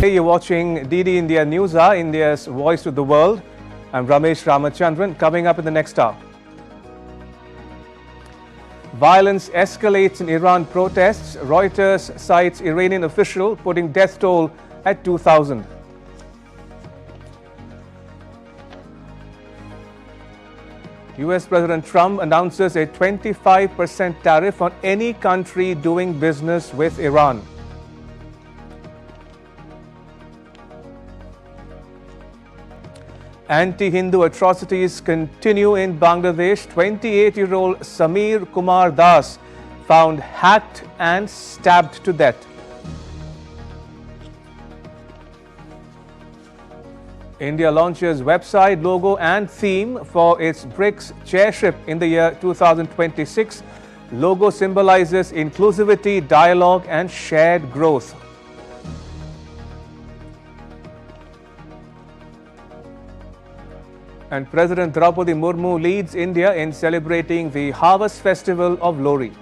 Hey, you're watching DD India News, India's voice to the world. I'm Ramesh Ramachandran. Coming up in the next hour. Violence escalates in Iran protests. Reuters cites Iranian official putting death toll at 2,000. US President Trump announces a 25% tariff on any country doing business with Iran. Anti-Hindu atrocities continue in Bangladesh. 28-year-old Samir Kumar Das found hacked and stabbed to death. India launches website, logo and theme for its BRICS Chairship in the year 2026. Logo symbolizes inclusivity, dialogue and shared growth. And President Draupadi Murmu leads India in celebrating the harvest festival of Lohri.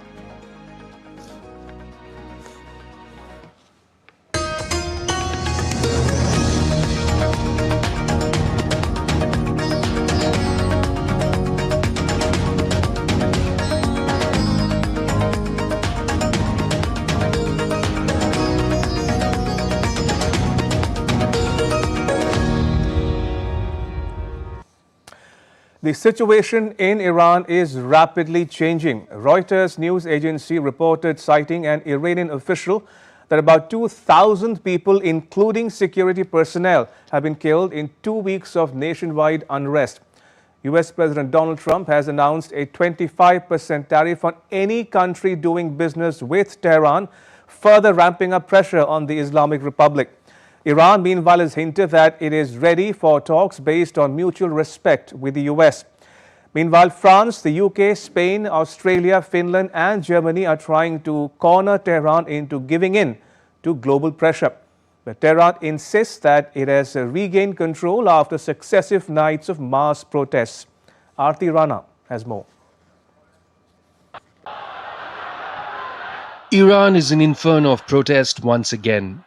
The situation in Iran is rapidly changing. Reuters news agency reported, citing an Iranian official, that about 2,000 people, including security personnel, have been killed in 2 weeks of nationwide unrest. US President Donald Trump has announced a 25% tariff on any country doing business with Tehran, further ramping up pressure on the Islamic Republic. Iran, meanwhile, has hinted that it is ready for talks based on mutual respect with the US. Meanwhile, France, the UK, Spain, Australia, Finland and Germany are trying to corner Tehran into giving in to global pressure. But Tehran insists that it has regained control after successive nights of mass protests. Aarti Rana has more. Iran is an inferno of protest once again.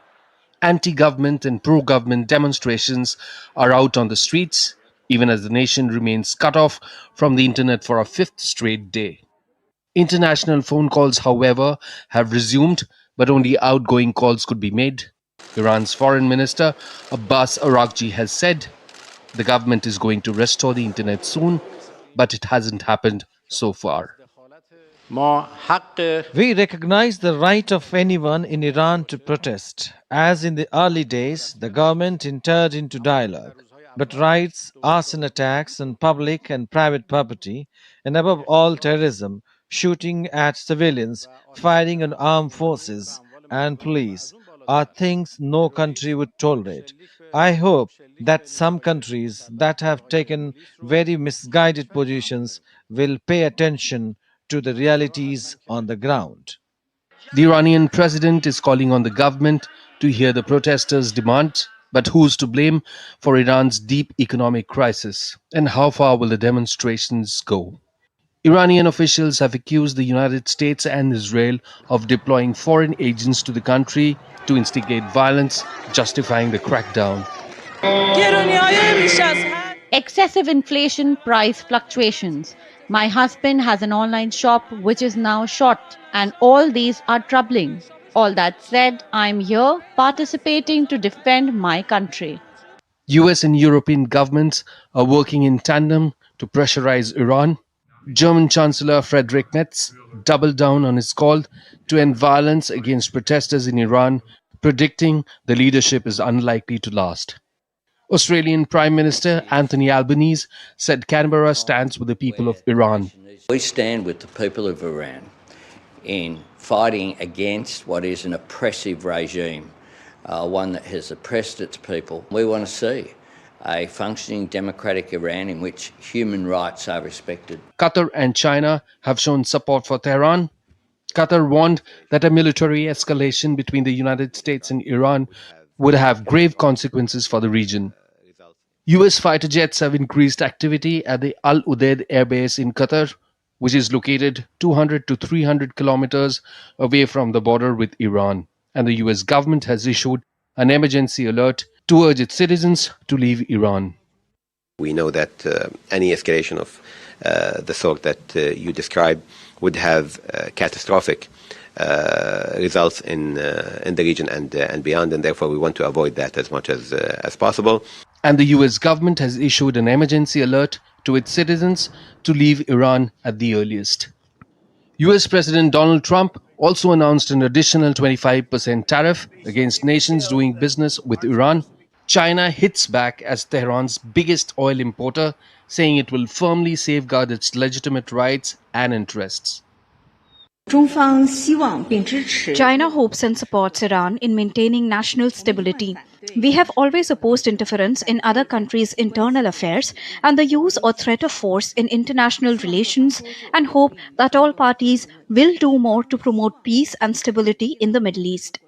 Anti-government and pro-government demonstrations are out on the streets, even as the nation remains cut off from the internet for a fifth straight day. International phone calls, however, have resumed, but only outgoing calls could be made. Iran's foreign minister, Abbas Araghchi, has said the government is going to restore the internet soon, but it hasn't happened so far. We recognize the right of anyone in Iran to protest. As in the early days, the government entered into dialogue. But riots, arson attacks on public and private property, and above all terrorism, shooting at civilians, firing on armed forces and police, are things no country would tolerate. I hope that some countries that have taken very misguided positions will pay attention to the realities on the ground. The Iranian president is calling on the government to hear the protesters' demands, but who's to blame for Iran's deep economic crisis, and how far will the demonstrations go? Iranian officials have accused the United States and Israel of deploying foreign agents to the country to instigate violence, justifying the crackdown. Excessive inflation, price fluctuations. My husband has an online shop which is now short, and all these are troubling. All that said, I'm here participating to defend my country. US and European governments are working in tandem to pressurize Iran. German Chancellor Friedrich Merz doubled down on his call to end violence against protesters in Iran, predicting the leadership is unlikely to last. Australian Prime Minister Anthony Albanese said Canberra stands with the people of Iran. We stand with the people of Iran in fighting against what is an oppressive regime, one that has oppressed its people. We want to see a functioning democratic Iran in which human rights are respected. Qatar and China have shown support for Tehran. Qatar warned that a military escalation between the United States and Iran would have grave consequences for the region. US fighter jets have increased activity at the Al Udeid airbase in Qatar, which is located 200 to 300 kilometers away from the border with Iran, and the US government has issued an emergency alert to urge its citizens to leave Iran. We know that any escalation of the sort that you described would have catastrophic results in the region and beyond, and therefore we want to avoid that as much as possible. And the US government has issued an emergency alert to its citizens to leave Iran at the earliest. US President Donald Trump also announced an additional 25% tariff against nations doing business with Iran. China hits back as Tehran's biggest oil importer, saying it will firmly safeguard its legitimate rights and interests. China hopes and supports Iran in maintaining national stability. We have always opposed interference in other countries' internal affairs and the use or threat of force in international relations, and hope that all parties will do more to promote peace and stability in the Middle East.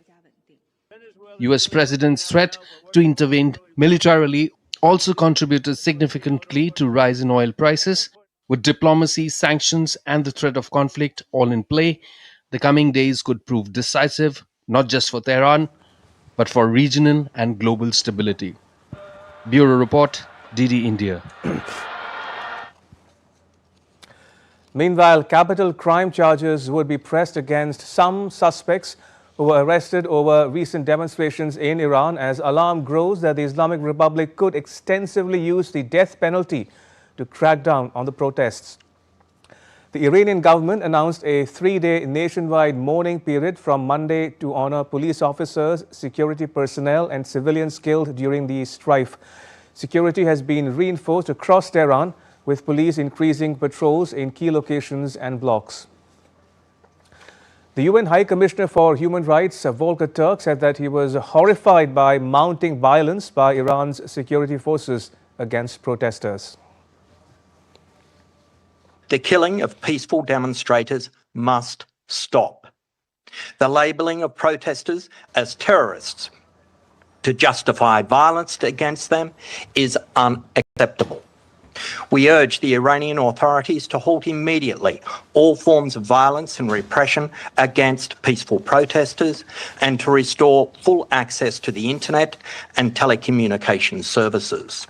US President's threat to intervene militarily also contributed significantly to rise in oil prices. With diplomacy, sanctions, and the threat of conflict all in play, the coming days could prove decisive, not just for Tehran, but for regional and global stability. Bureau Report, DD India. Meanwhile, capital crime charges would be pressed against some suspects who were arrested over recent demonstrations in Iran as alarm grows that the Islamic Republic could extensively use the death penalty to crack down on the protests. The Iranian government announced a 3-day nationwide mourning period from Monday to honor police officers, security personnel and civilians killed during the strife. Security has been reinforced across Tehran, with police increasing patrols in key locations and blocks. The UN High Commissioner for Human Rights, Volker Turk, said that he was horrified by mounting violence by Iran's security forces against protesters. The killing of peaceful demonstrators must stop. The labelling of protesters as terrorists to justify violence against them is unacceptable. We urge the Iranian authorities to halt immediately all forms of violence and repression against peaceful protesters and to restore full access to the internet and telecommunications services.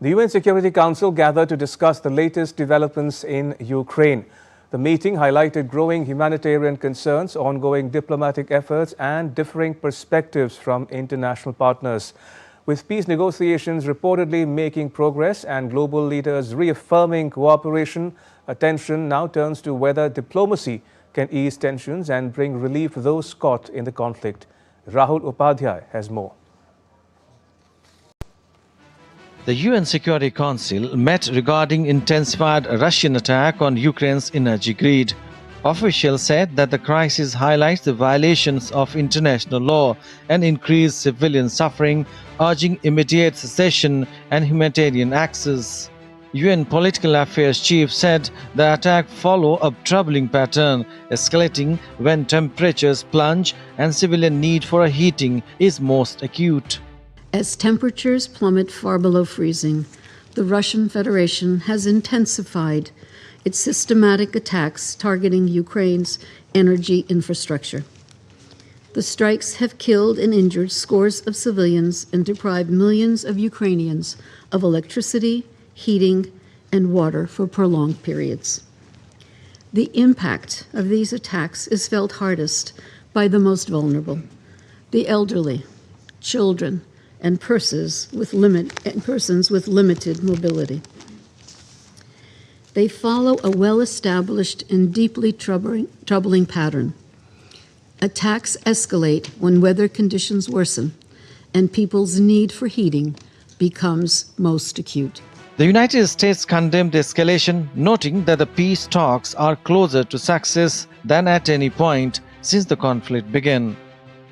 The UN Security Council gathered to discuss the latest developments in Ukraine. The meeting highlighted growing humanitarian concerns, ongoing diplomatic efforts, and differing perspectives from international partners. With peace negotiations reportedly making progress and global leaders reaffirming cooperation, attention now turns to whether diplomacy can ease tensions and bring relief to those caught in the conflict. Rahul Upadhyay has more. The UN Security Council met regarding intensified Russian attack on Ukraine's energy grid. Officials said that the crisis highlights the violations of international law and increased civilian suffering, urging immediate cessation and humanitarian access. UN Political Affairs Chief said the attack follows a troubling pattern, escalating when temperatures plunge and civilian need for heating is most acute. As temperatures plummet far below freezing, the Russian Federation has intensified its systematic attacks targeting Ukraine's energy infrastructure. The strikes have killed and injured scores of civilians and deprived millions of Ukrainians of electricity, heating, and water for prolonged periods. The impact of these attacks is felt hardest by the most vulnerable, the elderly, children, and persons with limited mobility. They follow a well-established and deeply troubling pattern. Attacks escalate when weather conditions worsen and people's need for heating becomes most acute. The United States condemned the escalation, noting that the peace talks are closer to success than at any point since the conflict began.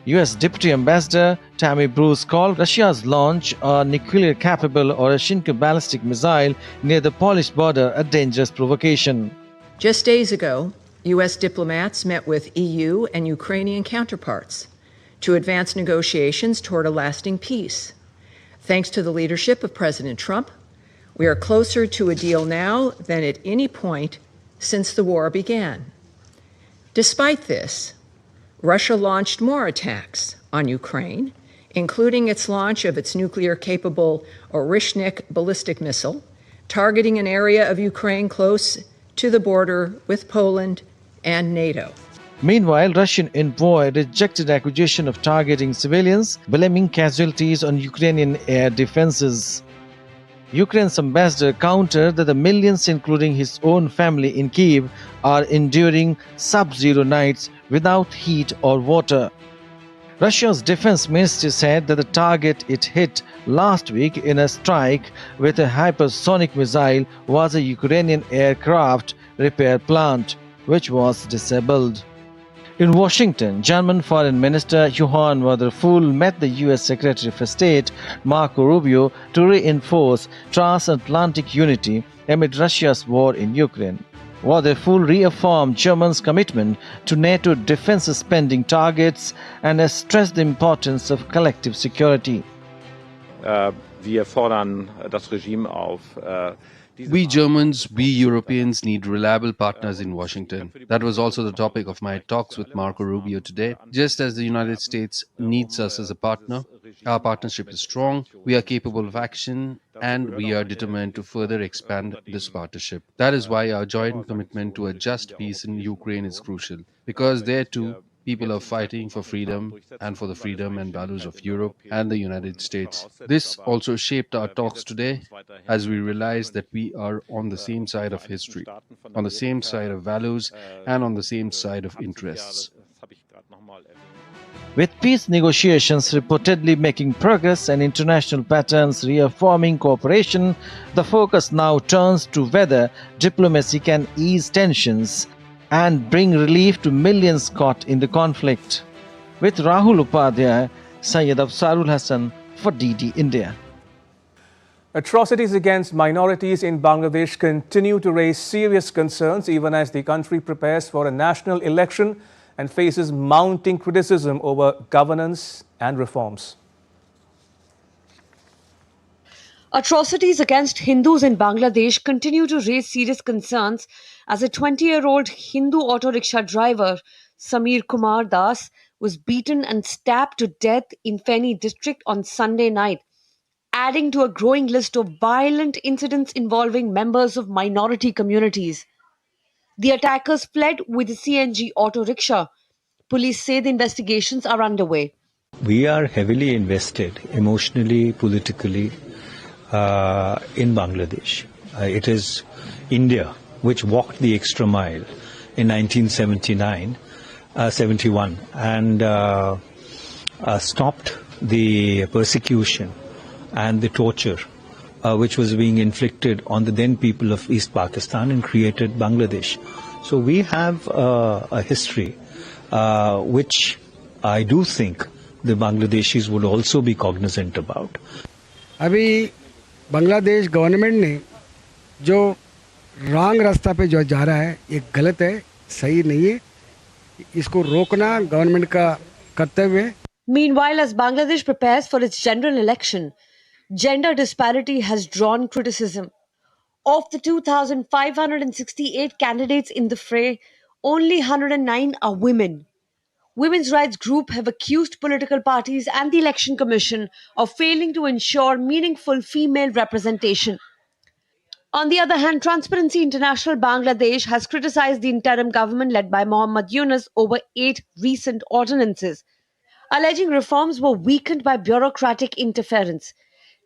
U.S. Deputy Ambassador Tammy Bruce called Russia's launch a nuclear-capable or a Shinka ballistic missile near the Polish border a dangerous provocation. Just days ago, U.S. diplomats met with EU and Ukrainian counterparts to advance negotiations toward a lasting peace. Thanks to the leadership of President Trump, we are closer to a deal now than at any point since the war began. Despite this, Russia launched more attacks on Ukraine, including its launch of its nuclear-capable Orishnik ballistic missile, targeting an area of Ukraine close to the border with Poland and NATO. Meanwhile, Russian envoy rejected accusation of targeting civilians, blaming casualties on Ukrainian air defenses. Ukraine's ambassador countered that the millions, including his own family in Kyiv, are enduring sub-zero nights without heat or water. Russia's defense ministry said that the target it hit last week in a strike with a hypersonic missile was a Ukrainian aircraft repair plant, which was disabled. In Washington, German Foreign Minister Johann Waderfuhl met the U.S. Secretary of State Marco Rubio to reinforce transatlantic unity amid Russia's war in Ukraine. Waderfuhl reaffirmed Germany's commitment to NATO defense spending targets and has stressed the importance of collective security. Wir fordern das Regime auf. We Germans, we Europeans need reliable partners in Washington. That was also the topic of my talks with Marco Rubio today. Just as the United States needs us as a partner, our partnership is strong, we are capable of action, and we are determined to further expand this partnership. That is why our joint commitment to a just peace in Ukraine is crucial, because there too, people are fighting for freedom and for the freedom and values of Europe and the United States. This also shaped our talks today as we realized that we are on the same side of history, on the same side of values, and on the same side of interests. With peace negotiations reportedly making progress and international patterns reaffirming cooperation, the focus now turns to whether diplomacy can ease tensions and bring relief to millions caught in the conflict. With Rahul Upadhyay, Syed Afsarul Hassan for DD India. Atrocities against minorities in Bangladesh continue to raise serious concerns even as the country prepares for a national election and faces mounting criticism over governance and reforms. Atrocities against Hindus in Bangladesh continue to raise serious concerns as a 20-year-old Hindu auto rickshaw driver, Samir Kumar Das, was beaten and stabbed to death in Feni district on Sunday night, adding to a growing list of violent incidents involving members of minority communities. The attackers fled with a CNG auto rickshaw. Police say the investigations are underway. We are heavily invested emotionally, politically in Bangladesh. It is India which walked the extra mile in 1971 and stopped the persecution and the torture which was being inflicted on the then people of East Pakistan and created Bangladesh. So we have a history which I do think the Bangladeshis would also be cognizant about. अभी Bangladesh government ने जो wrong रास्ता पे जो जा रहा है ये गलत है, सही नहीं है, इसको रोकना गवर्नमेंट का कर्तव्य है. Meanwhile, as Bangladesh prepares for its general election, gender disparity has drawn criticism. Of the 2,568 candidates in the fray, only 109 are women. Women's rights groups have accused political parties and the Election Commission of failing to ensure meaningful female representation. On the other hand, Transparency International Bangladesh has criticized the interim government led by Mohammad Yunus over 8 recent ordinances, alleging reforms were weakened by bureaucratic interference.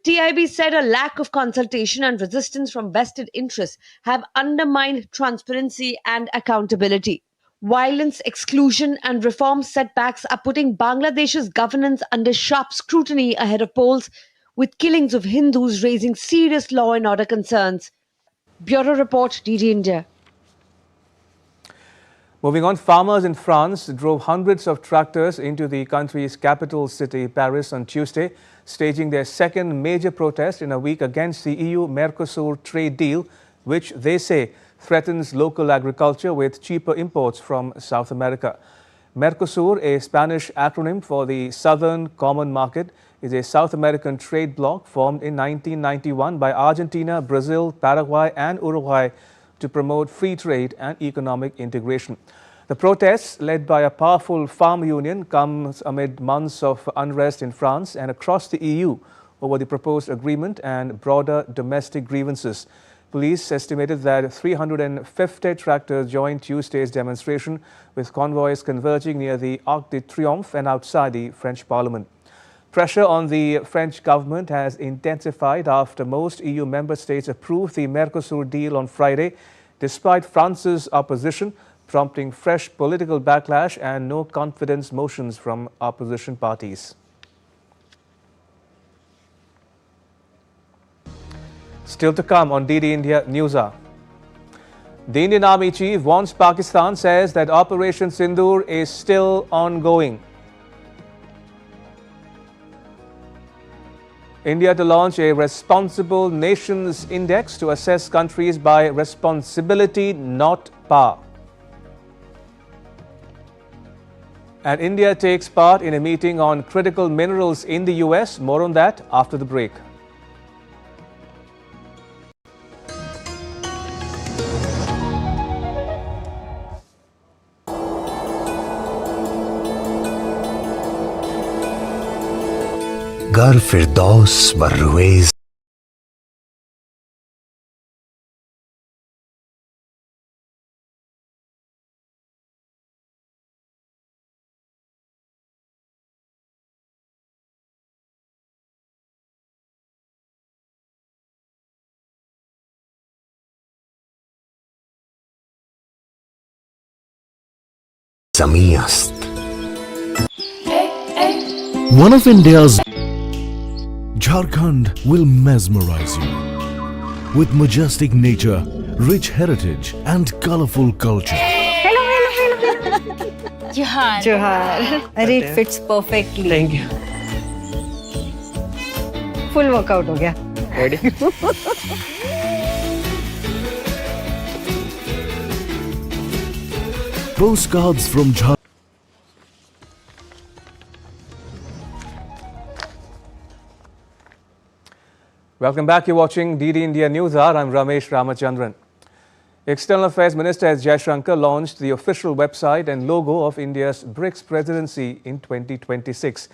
TIB said a lack of consultation and resistance from vested interests have undermined transparency and accountability. Violence, exclusion, and reform setbacks are putting Bangladesh's governance under sharp scrutiny ahead of polls, with killings of Hindus raising serious law and order concerns. Bureau Report, DD India. Moving on, farmers in France drove hundreds of tractors into the country's capital city, Paris, on Tuesday, staging their second major protest in a week against the EU-Mercosur trade deal, which they say threatens local agriculture with cheaper imports from South America. Mercosur, a Spanish acronym for the Southern Common Market, is a South American trade bloc formed in 1991 by Argentina, Brazil, Paraguay and Uruguay to promote free trade and economic integration. The protests, led by a powerful farm union, comes amid months of unrest in France and across the EU over the proposed agreement and broader domestic grievances. Police estimated that 350 tractors joined Tuesday's demonstration, with convoys converging near the Arc de Triomphe and outside the French Parliament. Pressure on the French government has intensified after most EU member states approved the Mercosur deal on Friday, despite France's opposition, prompting fresh political backlash and no confidence motions from opposition parties. Still to come on DD India News Hour. The Indian Army Chief warns Pakistan, says that Operation Sindoor is still ongoing. India to launch a Responsible Nations Index to assess countries by responsibility, not power. And India takes part in a meeting on critical minerals in the US. More on that after the break. गर फिरदौस बर्रुएज ज़मीं است. One of India's Jharkhand will mesmerize you with majestic nature, rich heritage and colorful culture. Hello. Johar. It fits perfectly. Thank you. Full workout हो गया. Ready? Postcards from Jharkhand. Welcome back. You're watching DD India News Hour. I'm Ramesh Ramachandran. External Affairs Minister S. Jaishankar launched the official website and logo of India's BRICS presidency in 2026.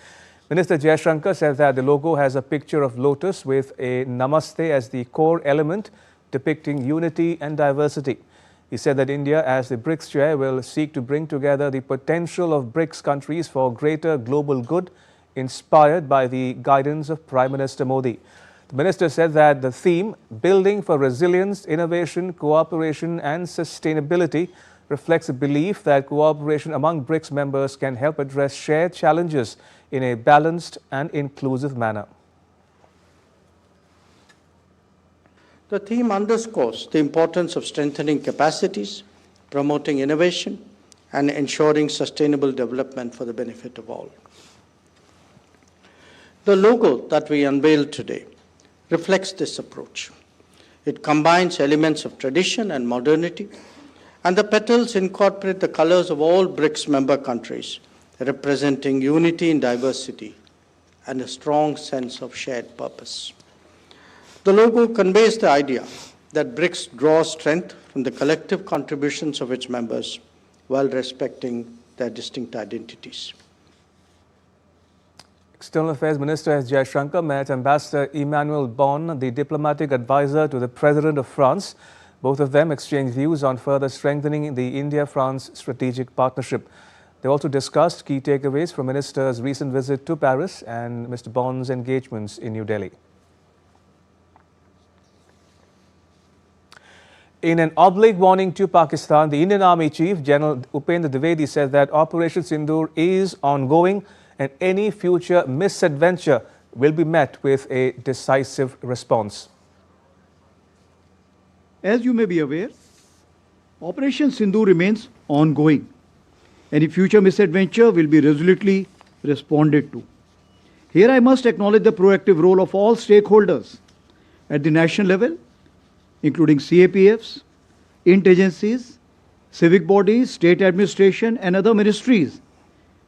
Minister Jaishankar said that the logo has a picture of lotus with a namaste as the core element, depicting unity and diversity. He said that India, as the BRICS chair, will seek to bring together the potential of BRICS countries for greater global good, inspired by the guidance of Prime Minister Modi. The minister said that the theme, Building for Resilience, Innovation, Cooperation and Sustainability, reflects a belief that cooperation among BRICS members can help address shared challenges in a balanced and inclusive manner. The theme underscores the importance of strengthening capacities, promoting innovation, and ensuring sustainable development for the benefit of all. The logo that we unveiled today reflects this approach. It combines elements of tradition and modernity, and the petals incorporate the colors of all BRICS member countries, representing unity in diversity and a strong sense of shared purpose. The logo conveys the idea that BRICS draws strength from the collective contributions of its members while respecting their distinct identities. External Affairs Minister S. Jaishankar met Ambassador Emmanuel Bon, the diplomatic advisor to the President of France. Both of them exchanged views on further strengthening the India-France strategic partnership. They also discussed key takeaways from Minister's recent visit to Paris and Mr. Bon's engagements in New Delhi. In an oblique warning to Pakistan, the Indian Army Chief, General Upendra Dwivedi, said that Operation Sindoor is ongoing and any future misadventure will be met with a decisive response. As you may be aware, Operation Sindoor remains ongoing. Any future misadventure will be resolutely responded to. Here I must acknowledge the proactive role of all stakeholders at the national level, including CAPFs, int-agencies, civic bodies, state administration and other ministries,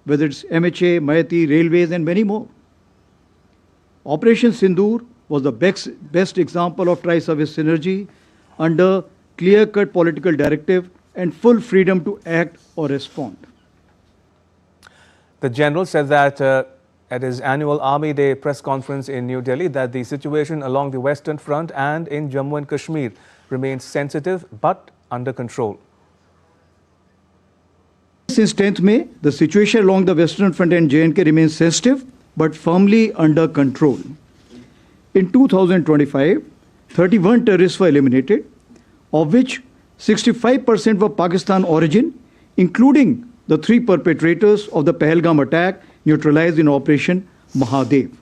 whether it's MHA, Mayati, Railways and many more. Operation Sindoor was the best example of tri-service synergy under clear-cut political directive and full freedom to act or respond. The general said that at his annual Army Day press conference in New Delhi that the situation along the Western Front and in Jammu and Kashmir remains sensitive but under control. Since 10th May, the situation along the Western Front and J&K remains sensitive but firmly under control. In 2025, 31 terrorists were eliminated, of which 65% were Pakistan origin, including the 3 perpetrators of the Pahalgam attack neutralized in Operation Mahadev.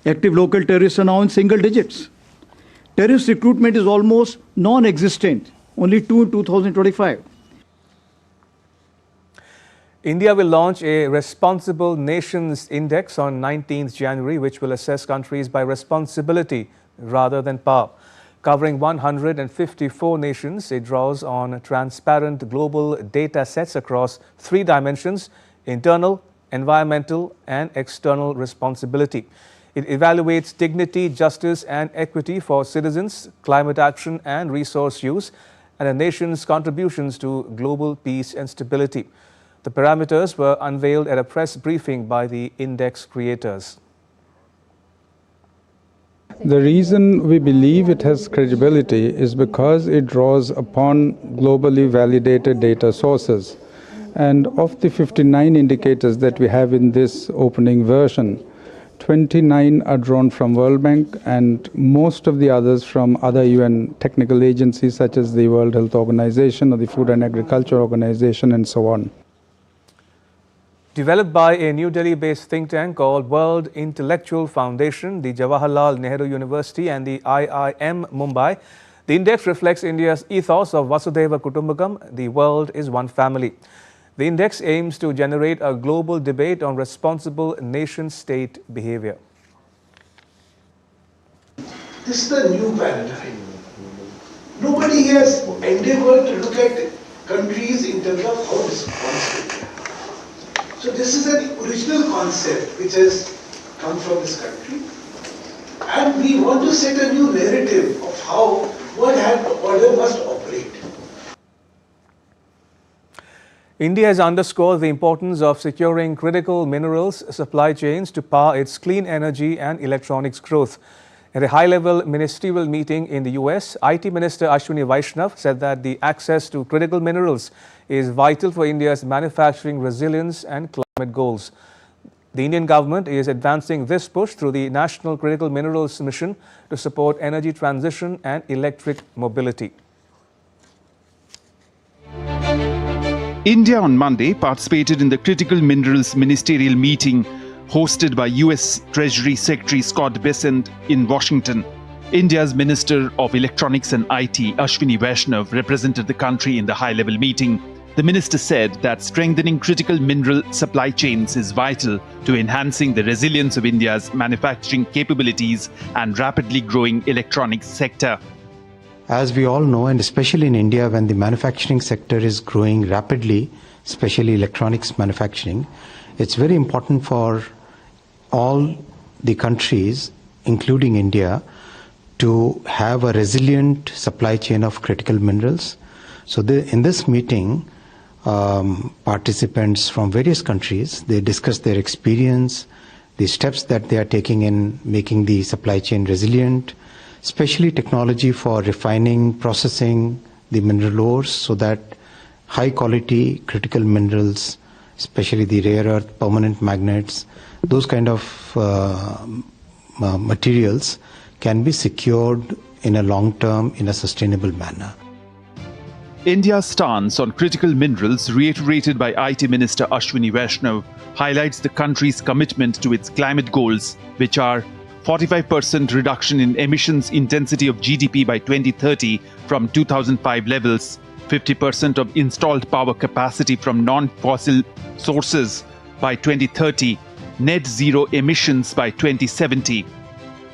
Active local terrorists are now in single digits. Terrorist recruitment is almost non-existent, only 2 in 2025. India will launch a Responsible Nations Index on 19th January, which will assess countries by responsibility rather than power. Covering 154 nations, it draws on transparent global data sets across 3 dimensions: internal, environmental, and external responsibility. It evaluates dignity, justice, and equity for citizens, climate action and resource use, and a nation's contributions to global peace and stability. The parameters were unveiled at a press briefing by the index creators. The reason we believe it has credibility is because it draws upon globally validated data sources. And of the 59 indicators that we have in this opening version, 29 are drawn from World Bank and most of the others from other UN technical agencies such as the World Health Organization or the Food and Agriculture Organization and so on. Developed by a New Delhi-based think tank called World Intellectual Foundation, the Jawaharlal Nehru University and the IIM Mumbai, the index reflects India's ethos of Vasudhaiva Kutumbakam, the world is one family. The index aims to generate a global debate on responsible nation-state behavior. This is the new paradigm. Nobody has endeavored to look at countries in terms of how responsible they are. So this is an original concept which has come from this country, and we want to set a new narrative of how order must operate. India has underscored the importance of securing critical minerals supply chains to power its clean energy and electronics growth. At a high-level ministerial meeting in the US, IT Minister Ashwini Vaishnav said that the access to critical minerals is vital for India's manufacturing resilience and climate goals. The Indian government is advancing this push through the National Critical Minerals Mission to support energy transition and electric mobility. India on Monday participated in the Critical Minerals Ministerial Meeting hosted by US Treasury Secretary Scott Bessent in Washington. India's Minister of Electronics and IT, Ashwini Vaishnav, represented the country in the high-level meeting. The minister said that strengthening critical mineral supply chains is vital to enhancing the resilience of India's manufacturing capabilities and rapidly growing electronics sector. As we all know, and especially in India, when the manufacturing sector is growing rapidly, especially electronics manufacturing, it's very important for all the countries, including India, to have a resilient supply chain of critical minerals. So in this meeting, participants from various countries, they discussed their experience, the steps that they are taking in making the supply chain resilient, especially technology for refining, processing the mineral ores so that high quality critical minerals, especially the rare earth, permanent magnets, those kind of materials can be secured in a long term, in a sustainable manner. India's stance on critical minerals, reiterated by IT Minister Ashwini Vaishnav, highlights the country's commitment to its climate goals, which are 45% reduction in emissions intensity of GDP by 2030 from 2005 levels, 50% of installed power capacity from non-fossil sources by 2030, net zero emissions by 2070.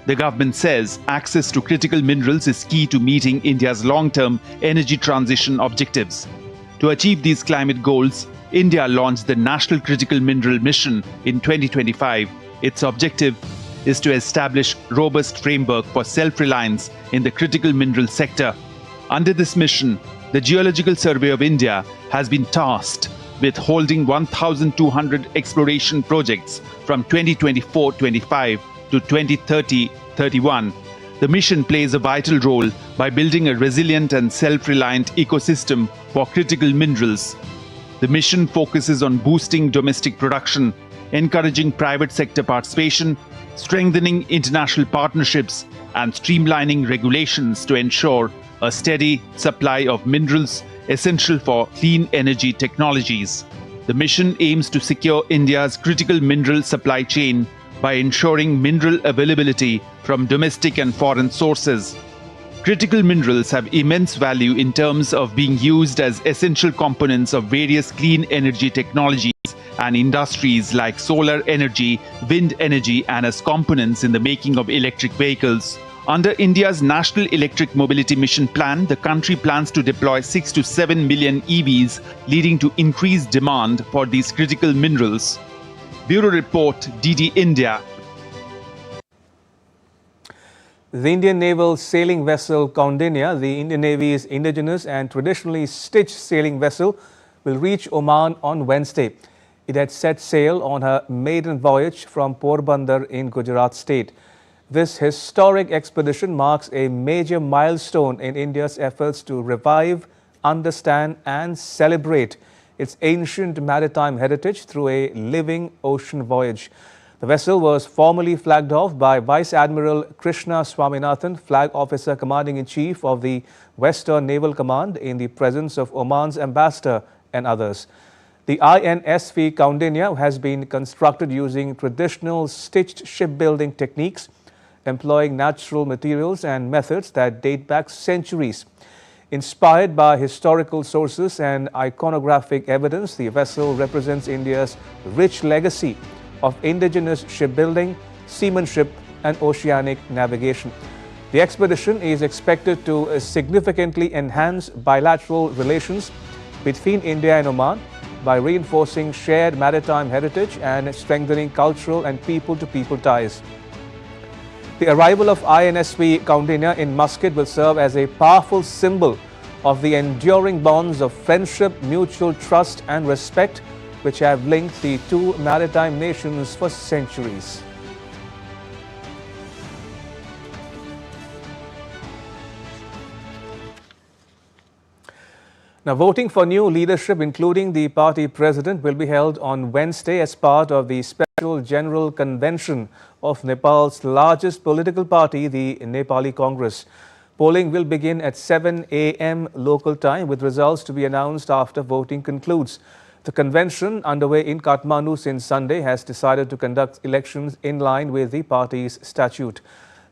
The government says access to critical minerals is key to meeting India's long-term energy transition objectives. To achieve these climate goals, India launched the National Critical Mineral Mission in 2025. Its objective is to establish robust framework for self-reliance in the critical mineral sector. Under this mission, the Geological Survey of India has been tasked with holding 1,200 exploration projects from 2024-25 to 2030-31. The mission plays a vital role by building a resilient and self-reliant ecosystem for critical minerals. The mission focuses on boosting domestic production, encouraging private sector participation, strengthening international partnerships, and streamlining regulations to ensure a steady supply of minerals essential for clean energy technologies. The mission aims to secure India's critical mineral supply chain by ensuring mineral availability from domestic and foreign sources. Critical minerals have immense value in terms of being used as essential components of various clean energy technologies and industries like solar energy, wind energy, and as components in the making of electric vehicles. Under India's National Electric Mobility Mission Plan, the country plans to deploy 6 to 7 million EVs, leading to increased demand for these critical minerals. Bureau Report, DD India. The Indian naval sailing vessel Kaundinya, the Indian Navy's indigenous and traditionally stitched sailing vessel, will reach Oman on Wednesday. It had set sail on her maiden voyage from Porbandar in Gujarat state. This historic expedition marks a major milestone in India's efforts to revive, understand and celebrate its ancient maritime heritage through a living ocean voyage. The vessel was formally flagged off by Vice Admiral Krishna Swaminathan, Flag Officer Commanding-in-Chief of the Western Naval Command, in the presence of Oman's ambassador and others. The INSV Kaundinya has been constructed using traditional stitched shipbuilding techniques, employing natural materials and methods that date back centuries. Inspired by historical sources and iconographic evidence, the vessel represents India's rich legacy of indigenous shipbuilding, seamanship and oceanic navigation. The expedition is expected to significantly enhance bilateral relations between India and Oman by reinforcing shared maritime heritage and strengthening cultural and people-to-people ties. The arrival of INSV Kaundinya in Muscat will serve as a powerful symbol of the enduring bonds of friendship, mutual trust and respect which have linked the two maritime nations for centuries. Now, voting for new leadership, including the party president, will be held on Wednesday as part of the Special General Convention of Nepal's largest political party, the Nepali Congress. Polling will begin at 7 a.m. local time, with results to be announced after voting concludes. The convention, underway in Kathmandu since Sunday, has decided to conduct elections in line with the party's statute.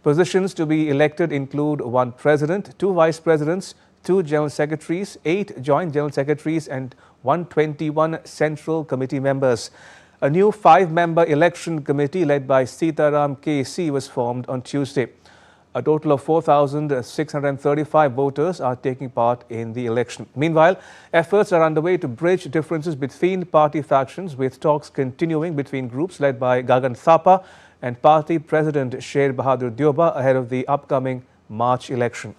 Positions to be elected include 1 president, 2 vice presidents, 2 general secretaries, 8 joint general secretaries and 121 central committee members. A new 5-member election committee led by Sitaram KC was formed on Tuesday. A total of 4,635 voters are taking part in the election. Meanwhile, efforts are underway to bridge differences between party factions, with talks continuing between groups led by Gagan Thapa and party president Sher Bahadur Dioba ahead of the upcoming March election.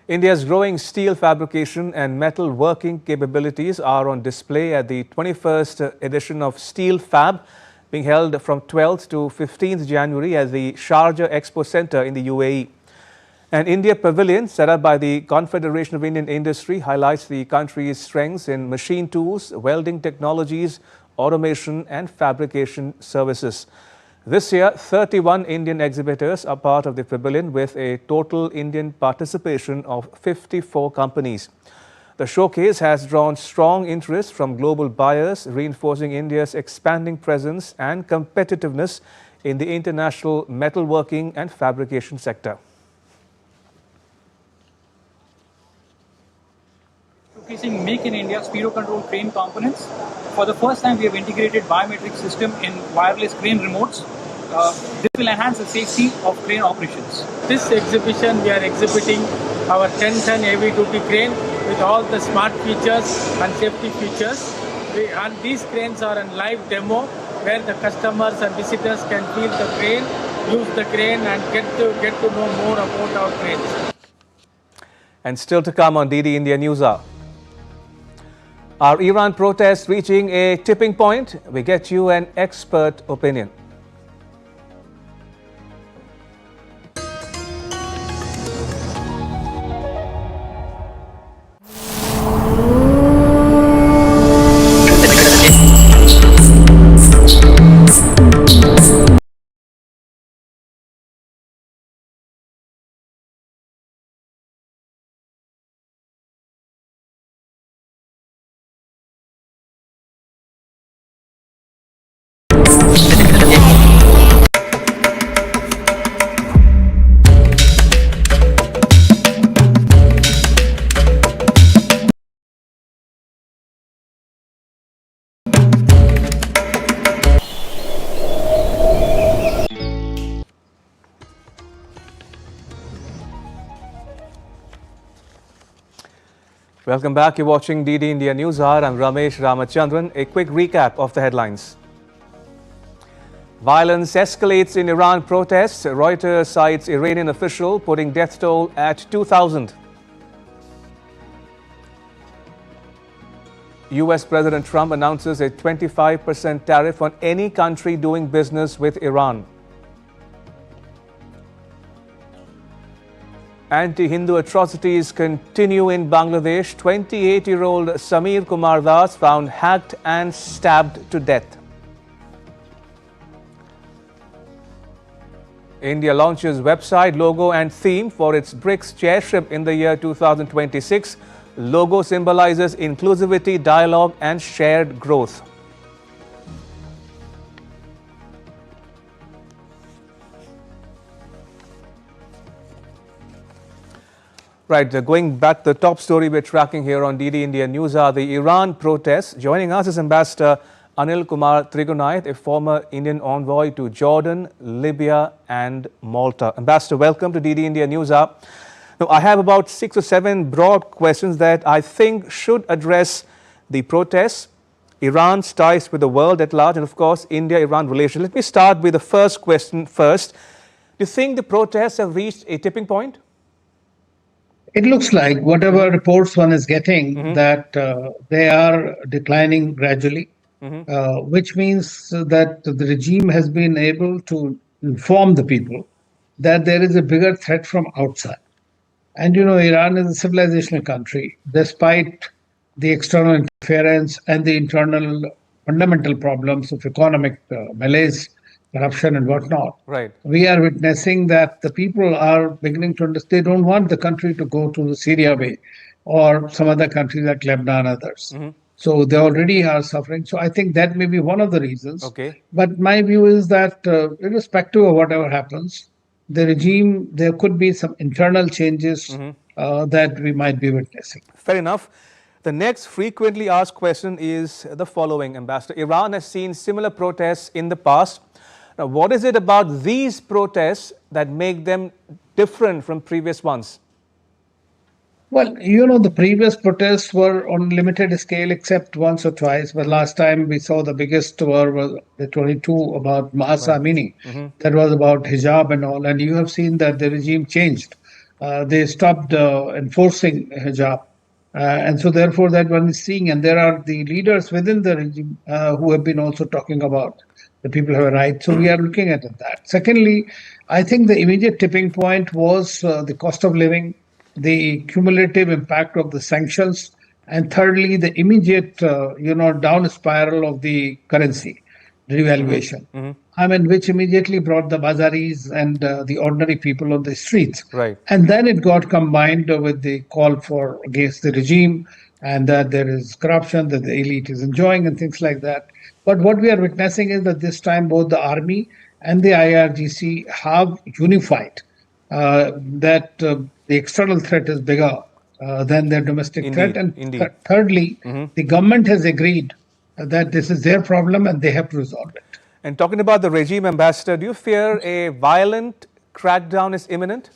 India's growing steel fabrication and metal working capabilities are on display at the 21st edition of Steel Fab, being held from 12th to 15th January at the Sharjah Expo Center in the UAE. An India pavilion set up by the Confederation of Indian Industry highlights the country's strengths in machine tools, welding technologies, automation and fabrication services. This year, 31 Indian exhibitors are part of the pavilion, with a total Indian participation of 54 companies. The showcase has drawn strong interest from global buyers, reinforcing India's expanding presence and competitiveness in the international metalworking and fabrication sector. Showcasing Make in India Speedo Control crane components. For the first time, we have integrated biometric system in wireless crane remotes. This will enhance the safety of crane operations. This exhibition, we are exhibiting our 10-ton heavy-duty crane with all the smart features and safety features. And these cranes are in live demo where the customers and visitors can feel the crane use the crane and get to know more about our cranes. And still to come on DD India News Hour. Are Iran protests reaching a tipping point? We get you an expert opinion. Welcome back. You're watching DD India News Hour. I'm Ramesh Ramachandran. A quick recap of the headlines. Violence escalates in Iran protests. Reuters cites Iranian official putting death toll at 2,000. US President Trump announces a 25% tariff on any country doing business with Iran. Anti-Hindu atrocities continue in Bangladesh. 28-year-old Sameer Kumar Das found hacked and stabbed to death. India launches website, logo and theme for its BRICS Chairship in the year 2026. Logo symbolizes inclusivity, dialogue and shared growth. Right, going back to the top story we're tracking here on DD India News are the Iran protests. Joining us is Ambassador Anil Kumar Trigunait, a former Indian envoy to Jordan, Libya and Malta. Ambassador, welcome to DD India News Hour. Now, I have about 6 or 7 broad questions that I think should address the protests, Iran's ties with the world at large, and of course, India-Iran relations. Let me start with the first question first. Do you think the protests have reached a tipping point? It looks like whatever reports one is getting that they are declining gradually, which means that the regime has been able to inform the people that there is a bigger threat from outside. And you know, Iran is a civilizational country, despite the external interference and the internal fundamental problems of economic malaise, corruption and whatnot. Right. We are witnessing that the people are beginning to understand they don't want the country to go to the Syria way or some other countries like Lebanon and others. So they already are suffering. So I think that may be one of the reasons. Okay. But my view is that irrespective of whatever happens, the regime, there could be some internal changes that we might be witnessing. Fair enough. The next frequently asked question is the following, Ambassador. Iran has seen similar protests in the past. Now, what is it about these protests that make them different from previous ones? Well, you know, the previous protests were on limited scale except once or twice. But last time we saw the biggest was the 22 about Mahsa Amini. That was about hijab and all. And you have seen that the regime changed. They stopped enforcing hijab. And so therefore that one is seeing, and there are the leaders within the regime who have been also talking about the people have a right. So we are looking at that. Secondly, I think the immediate tipping point was the cost of living, the cumulative impact of the sanctions, and thirdly, the immediate, down spiral of the currency devaluation. I mean, which immediately brought the bazaris and the ordinary people on the streets. Right. And then it got combined with the call for against the regime and that there is corruption that the elite is enjoying and things like that. But what we are witnessing is that this time both the army and the IRGC have unified that the external threat is bigger than their domestic threat. And thirdly, the government has agreed that this is their problem and they have to resolve it. And talking about the regime, Ambassador, do you fear a violent crackdown is imminent?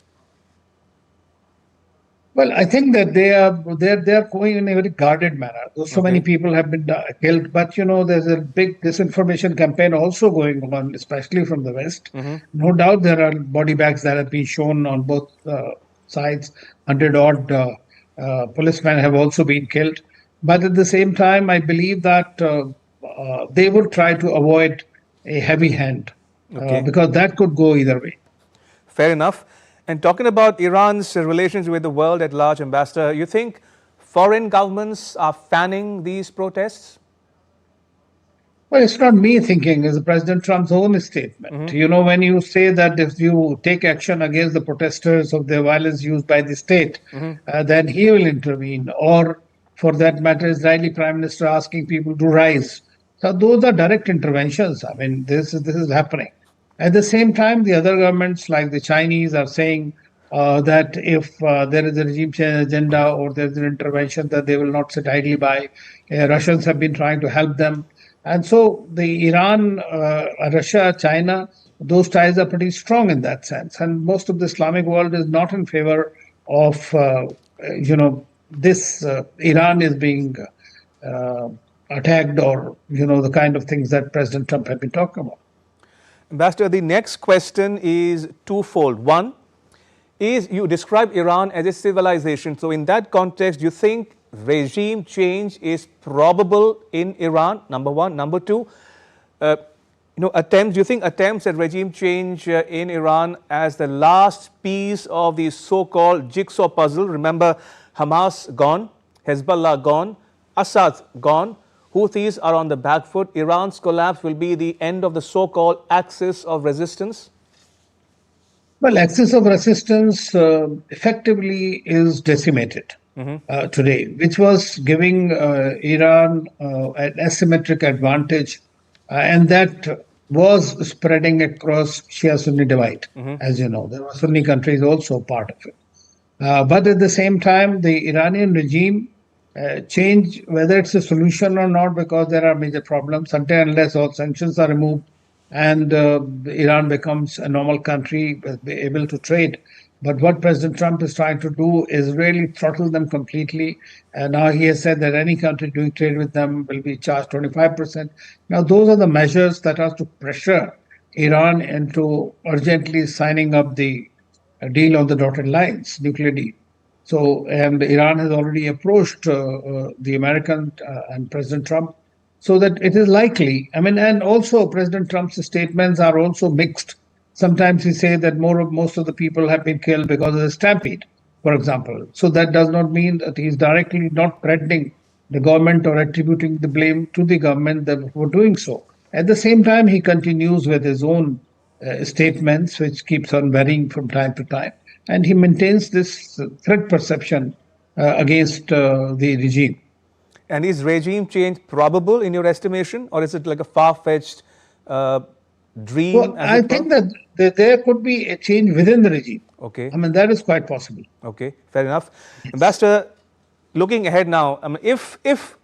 Well, I think that they're going in a very guarded manner. So many people have been killed, but there's a big disinformation campaign also going on, especially from the West. No doubt there are body bags that have been shown on both sides. 100 odd policemen have also been killed, but at the same time, I believe that they will try to avoid a heavy hand because that could go either way. Fair enough. And talking about Iran's relations with the world at large, Ambassador, you think foreign governments are fanning these protests? Well, it's not me thinking, it's President Trump's own statement. When you say that if you take action against the protesters of the violence used by the state, then he will intervene. Or, for that matter, Israeli Prime Minister asking people to rise. So those are direct interventions. I mean, this is happening. At the same time, the other governments, like the Chinese, are saying that if there is a regime change agenda or there is an intervention, that they will not sit idly by. Russians have been trying to help them. And so the Iran, Russia, China, those ties are pretty strong in that sense. And most of the Islamic world is not in favor of, this Iran is being attacked or, the kind of things that President Trump had been talking about. Ambassador, the next question is twofold. One is you describe Iran as a civilization. So in that context, do you think regime change is probable in Iran? Number one. Number two, do you think attempts at regime change in Iran as the last piece of the so-called jigsaw puzzle? Remember, Hamas gone, Hezbollah gone, Assad gone, Houthis are on the back foot. Iran's collapse will be the end of the so-called axis of resistance? Well, axis of resistance effectively is decimated today, which was giving Iran an asymmetric advantage, and that was spreading across Shia-Sunni divide. As you know, there were Sunni countries also part of it. But at the same time, the Iranian regime change, whether it's a solution or not, because there are major problems, until unless all sanctions are removed and Iran becomes a normal country, able to trade. But what President Trump is trying to do is really throttle them completely. And now he has said that any country doing trade with them will be charged 25%. Now, those are the measures that are to pressure Iran into urgently signing up the deal on the dotted lines, nuclear deal. So, and Iran has already approached the American and President Trump, so that it is likely. I mean, and also President Trump's statements are also mixed. Sometimes he says that most of the people have been killed because of the stampede, for example. So that does not mean that he's directly not threatening the government or attributing the blame to the government for doing so. At the same time, he continues with his own statements, which keeps on varying from time to time. And he maintains this threat perception against the regime. And is regime change probable in your estimation, or is it like a far-fetched dream? Well, I think that there could be a change within the regime. Okay. I mean, that is quite possible. Okay, fair enough. Ambassador, looking ahead now, I mean, if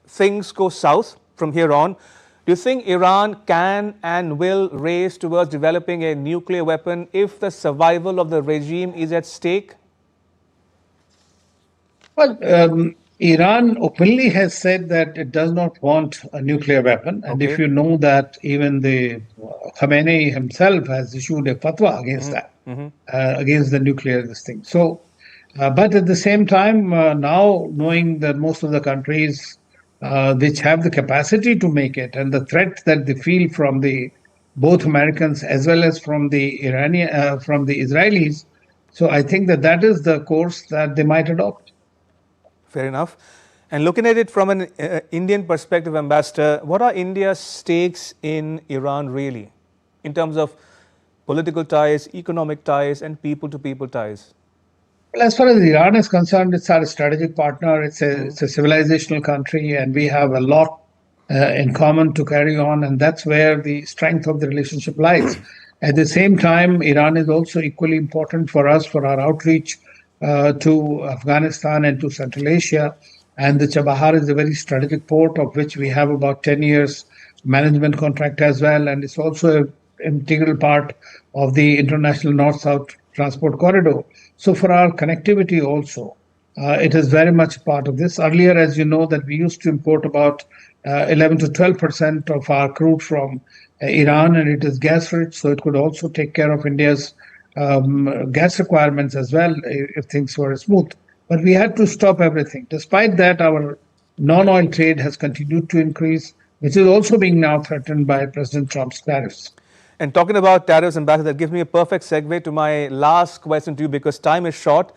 things go south from here on, do you think Iran can and will race towards developing a nuclear weapon if the survival of the regime is at stake? Well, Iran openly has said that it does not want a nuclear weapon. And if you know that even the Khamenei himself has issued a fatwa against that, against the nuclear thing. So, but at the same time, now knowing that most of the countries which have the capacity to make it, and the threat that they feel from both Americans as well as from the Israelis, so I think that is the course that they might adopt. Fair enough. And looking at it from an Indian perspective, Ambassador, what are India's stakes in Iran really, in terms of political ties, economic ties, and people-to-people ties? Well, as far as Iran is concerned, it's our strategic partner. It's a civilizational country, and we have a lot in common to carry on, and that's where the strength of the relationship lies. At the same time, Iran is also equally important for us, for our outreach to Afghanistan and to Central Asia. And the Chabahar is a very strategic port, of which we have about 10 years management contract as well. And it's also an integral part of the international north-south transport corridor. So for our connectivity also, It is very much part of this. Earlier, as you know, that we used to import about 11 to 12% of our crude from Iran, and it is gas rich, so it could also take care of India's gas requirements as well if things were smooth. But we had to stop everything. Despite that, our non-oil trade has continued to increase, which is also being now threatened by President Trump's tariffs. And talking about tariffs, Ambassador, that gives me a perfect segue to my last question to you because time is short.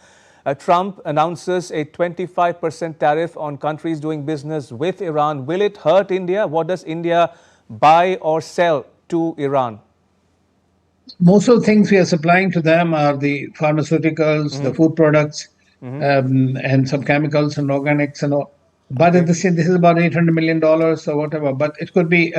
Trump announces a 25% tariff on countries doing business with Iran. Will it hurt India? What does India buy or sell to Iran? Most of the things we are supplying to them are the pharmaceuticals, the food products, and some chemicals and organics and all. But at the same, this is about $800 million or whatever. But it could be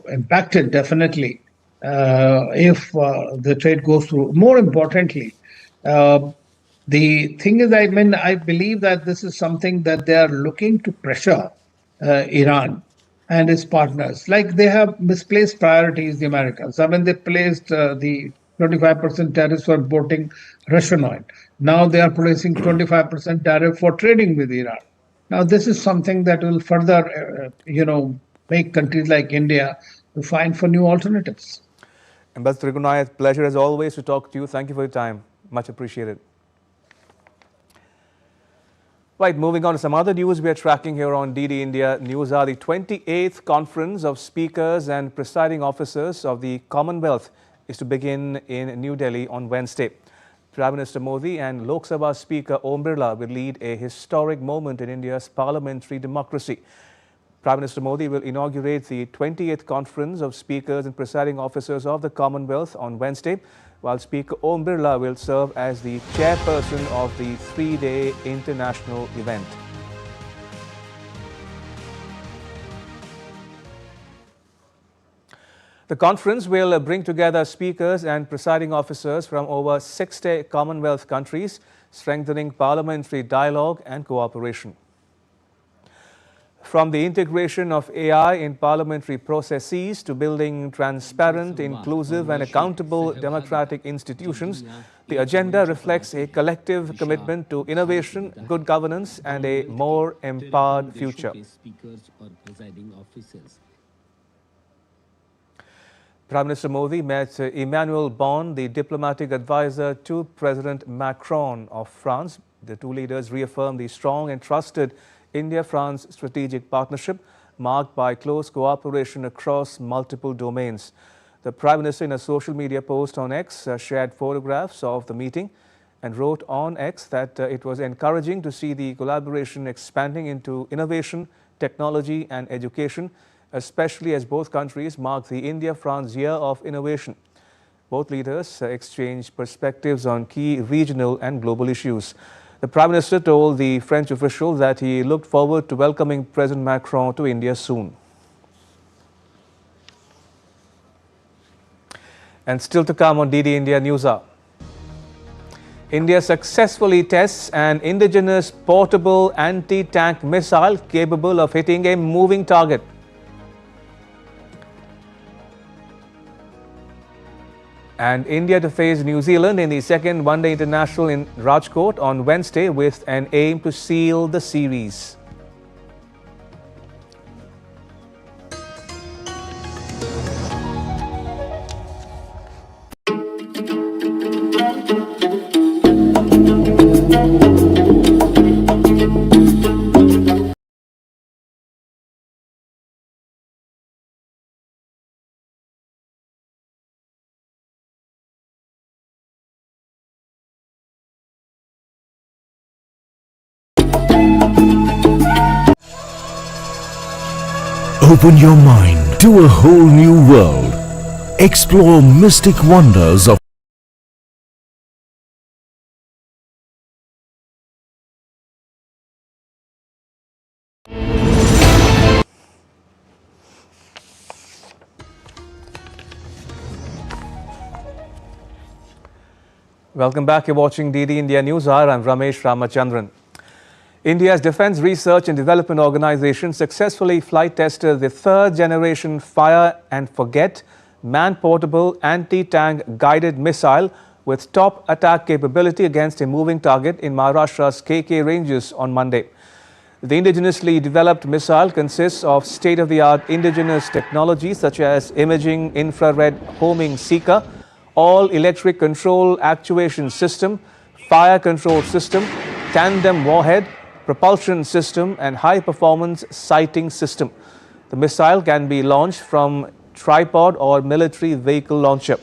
impacted definitely if the trade goes through. More importantly, the thing is, I believe that this is something that they are looking to pressure Iran and its partners. Like they have misplaced priorities, the Americans. I mean, they placed the 25% tariffs for importing Russian oil. Now they are placing 25% tariff for trading with Iran. Now this is something that will further, make countries like India to find for new alternatives. Ambassador Trigunaya, pleasure as always to talk to you. Thank you for your time. Much appreciated. Right, moving on to some other news we are tracking here on DD India News are the 28th Conference of Speakers and Presiding Officers of the Commonwealth is to begin in New Delhi on Wednesday. Prime Minister Modi and Lok Sabha Speaker Om Birla will lead a historic moment in India's parliamentary democracy. Prime Minister Modi will inaugurate the 28th Conference of Speakers and Presiding Officers of the Commonwealth on Wednesday, while Speaker Om Birla will serve as the chairperson of the three-day international event. The conference will bring together speakers and presiding officers from over 60 Commonwealth countries, strengthening parliamentary dialogue and cooperation. From the integration of AI in parliamentary processes to building transparent, inclusive and accountable democratic institutions, the agenda reflects a collective commitment to innovation, good governance and a more empowered future. Prime Minister Modi met Emmanuel Bon, the diplomatic advisor to President Macron of France. The two leaders reaffirmed the strong and trusted India-France strategic partnership marked by close cooperation across multiple domains. The Prime Minister, in a social media post on X, shared photographs of the meeting and wrote on X that it was encouraging to see the collaboration expanding into innovation, technology and education, especially as both countries mark the India-France Year of Innovation. Both leaders exchanged perspectives on key regional and global issues. The Prime Minister told the French official that he looked forward to welcoming President Macron to India soon. And still to come on DD India News Hour. India successfully tests an indigenous portable anti-tank missile capable of hitting a moving target. And India to face New Zealand in the second one-day international in Rajkot on Wednesday with an aim to seal the series. Open your mind to a whole new world. Explore mystic wonders of Welcome back. You're watching DD India News Hour. I'm Ramesh Ramachandran. India's Defence Research and Development Organization successfully flight tested the third-generation Fire and Forget man-portable anti-tank guided missile with top attack capability against a moving target in Maharashtra's KK ranges on Monday. The indigenously developed missile consists of state-of-the-art indigenous technology such as imaging, infrared homing seeker, all-electric control actuation system, fire control system, tandem warhead, propulsion system and high-performance sighting system. The missile can be launched from tripod or military vehicle launcher.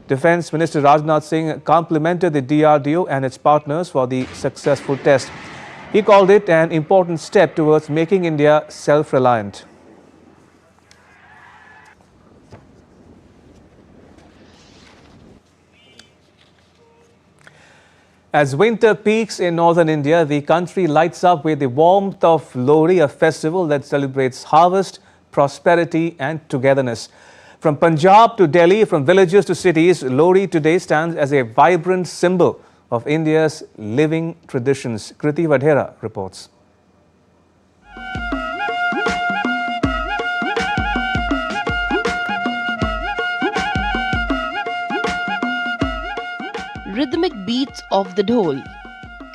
Defence Minister Rajnath Singh complimented the DRDO and its partners for the successful test. He called it an important step towards making India self-reliant. As winter peaks in northern India, the country lights up with the warmth of Lohri, a festival that celebrates harvest, prosperity and togetherness. From Punjab to Delhi, from villages to cities, Lohri today stands as a vibrant symbol of India's living traditions. Kriti Vadhera reports. Rhythmic beats of the dhol,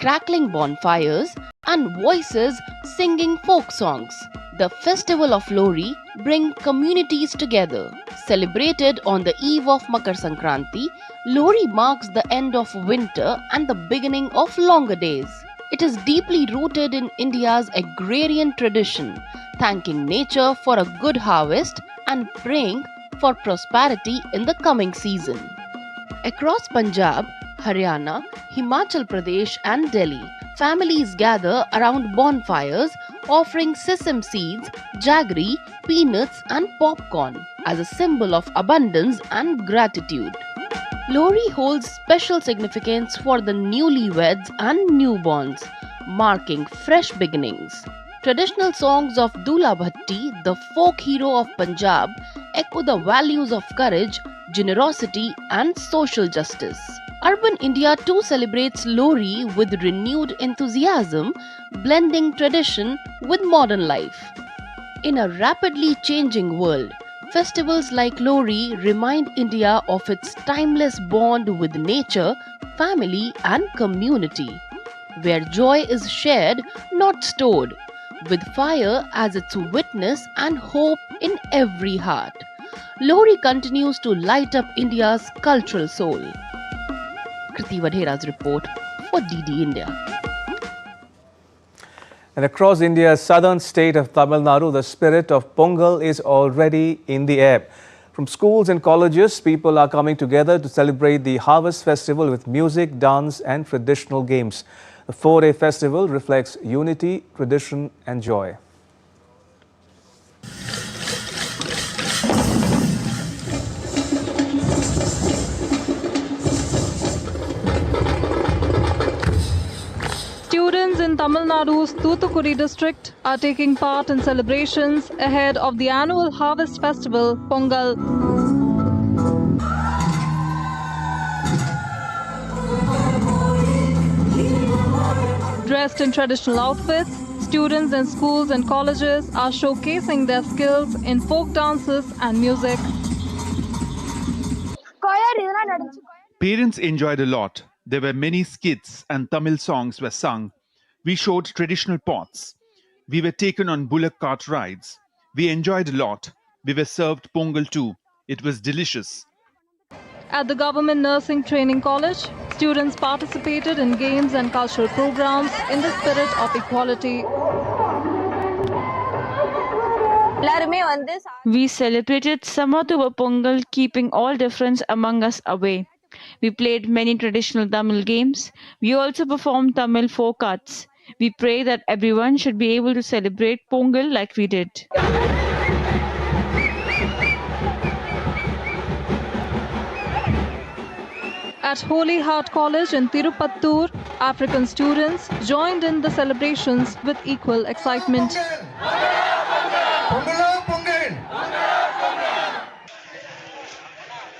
crackling bonfires and voices singing folk songs. The festival of Lohri bring communities together. Celebrated on the eve of Makar Sankranti, Lohri marks the end of winter and the beginning of longer days. It is deeply rooted in India's agrarian tradition, thanking nature for a good harvest and praying for prosperity in the coming season. Across Punjab, Haryana, Himachal Pradesh and Delhi, families gather around bonfires offering sesame seeds, jaggery, peanuts and popcorn as a symbol of abundance and gratitude. Lohri holds special significance for the newlyweds and newborns, marking fresh beginnings. Traditional songs of Dula Bhatti, the folk hero of Punjab, echo the values of courage, generosity and social justice. Urban India too celebrates Lohri with renewed enthusiasm, blending tradition with modern life. In a rapidly changing world, festivals like Lohri remind India of its timeless bond with nature, family and community, where joy is shared, not stored, with fire as its witness and hope in every heart. Lohri continues to light up India's cultural soul. Kriti Vadhera's report for DD India. And across India's southern state of Tamil Nadu, the spirit of Pongal is already in the air. From schools and colleges, people are coming together to celebrate the harvest festival with music, dance and traditional games. The 4-day festival reflects unity, tradition and joy. Students in Tamil Nadu's Thoothukudi district are taking part in celebrations ahead of the annual harvest festival, Pongal. Dressed in traditional outfits, students in schools and colleges are showcasing their skills in folk dances and music. Parents enjoyed a lot. There were many skits and Tamil songs were sung. We showed traditional pots. We were taken on bullock cart rides. We enjoyed a lot. We were served pongal too. It was delicious. At the Government Nursing Training College, students participated in games and cultural programs in the spirit of equality. We celebrated Samatuva Pongal, keeping all difference among us away. We played many traditional Tamil games. We also performed Tamil folk arts. We pray that everyone should be able to celebrate Pongal like we did. At Holy Heart College in Tirupattur, African students joined in the celebrations with equal excitement.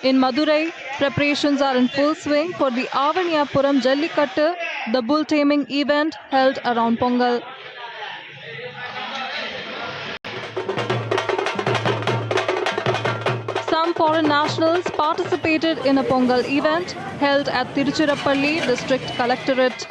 In Madurai, preparations are in full swing for the Avaniyapuram Jallikattu, the bull taming event held around Pongal. Some some foreign nationals participated in a Pongal event held at Tiruchirappalli District Collectorate.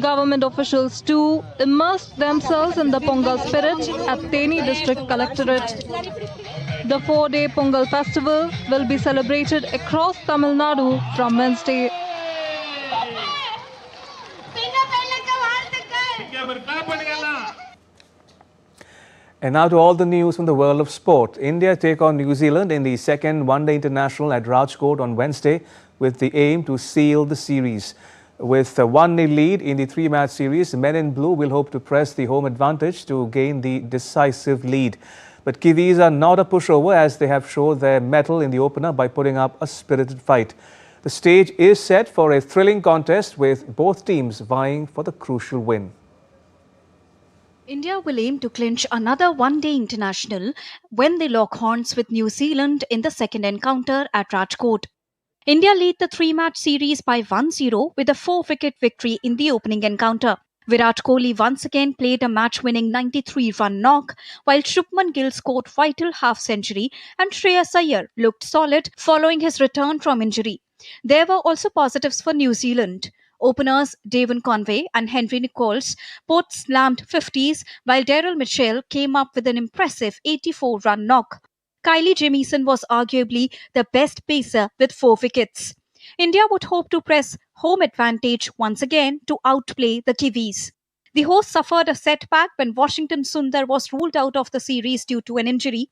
Government officials too immersed themselves in the Pongal spirit at Theni District Collectorate. The 4-day Pongal festival will be celebrated across Tamil Nadu from Wednesday. And now to all the news from the world of sport. India take on New Zealand in the second one-day international at Rajkot on Wednesday with the aim to seal the series. With a 1-0 lead in the 3-match series, men in blue will hope to press the home advantage to gain the decisive lead. But Kiwis are not a pushover as they have shown their mettle in the opener by putting up a spirited fight. The stage is set for a thrilling contest with both teams vying for the crucial win. India will aim to clinch another one-day international when they lock horns with New Zealand in the second encounter at Rajkot. India lead the 3-match series by 1-0 with a 4-wicket victory in the opening encounter. Virat Kohli once again played a match-winning 93-run knock, while Shubman Gill scored vital half-century and Shreyas Iyer looked solid following his return from injury. There were also positives for New Zealand. Openers Devon Conway and Henry Nicholls both slammed 50s, while Daryl Mitchell came up with an impressive 84-run knock. Kylie Jamieson was arguably the best pacer with 4 wickets. India would hope to press home advantage once again to outplay the Kiwis. The hosts suffered a setback when Washington Sundar was ruled out of the series due to an injury.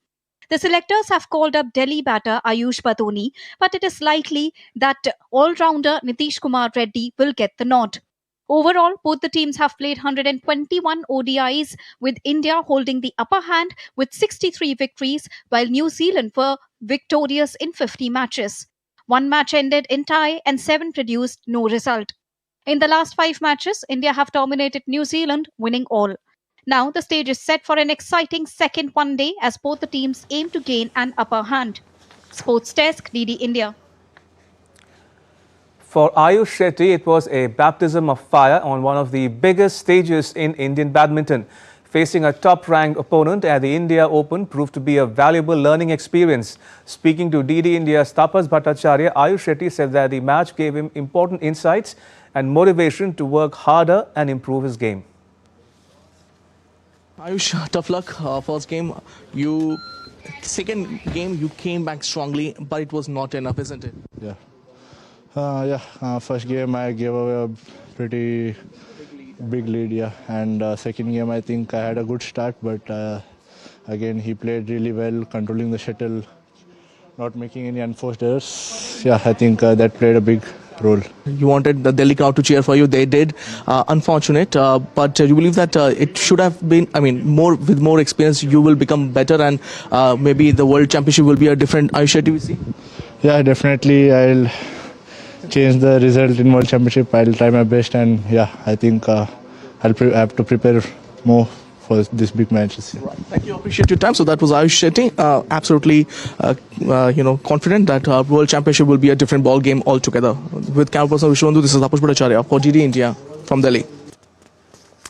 The selectors have called up Delhi batter Ayush Badoni, but it is likely that all-rounder Nitish Kumar Reddy will get the nod. Overall, both the teams have played 121 ODIs, with India holding the upper hand with 63 victories, while New Zealand were victorious in 50 matches. 1 match ended in tie and 7 produced no result. In the last 5 matches, India have dominated New Zealand, winning all. Now the stage is set for an exciting second one-day as both the teams aim to gain an upper hand. Sports Desk, DD India. For Ayush Shetty, it was a baptism of fire on one of the biggest stages in Indian badminton. Facing a top-ranked opponent at the India Open proved to be a valuable learning experience. Speaking to DD India's Tapas Bhattacharya, Ayush Shetty said that the match gave him important insights and motivation to work harder and improve his game. Ayush, tough luck. First game, second game you came back strongly, but it was not enough, isn't it? Yeah. First game I gave away a pretty big lead, yeah. And second game I think I had a good start, but again he played really well, controlling the shuttle, not making any unforced errors. Yeah, I think that played a big role. You wanted the Delhi crowd to cheer for you. They did. Unfortunate, but you believe that it should have been. I mean, with more experience, you will become better, and maybe the World Championship will be a different Ayush Shetty we see. Yeah, definitely. I'll change the result in World Championship. I'll try my best, and yeah, I think I'll have to prepare more for these big matches. Right. Thank you. Appreciate your time. So that was Ayush Shetty. Absolutely, confident that World Championship will be a different ball game altogether. With camera person Vishwandu, this is Tapas Bhattacharya for DD India from Delhi.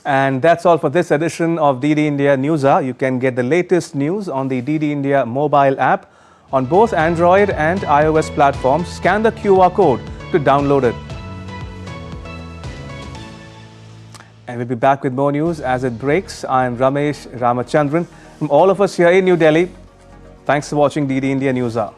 And that's all for this edition of DD India News Hour. You can get the latest news on the DD India mobile app on both Android and iOS platforms. Scan the QR code to download it. And we'll be back with more news as it breaks. I'm Ramesh Ramachandran. From all of us here in New Delhi, thanks for watching DD India News Hour.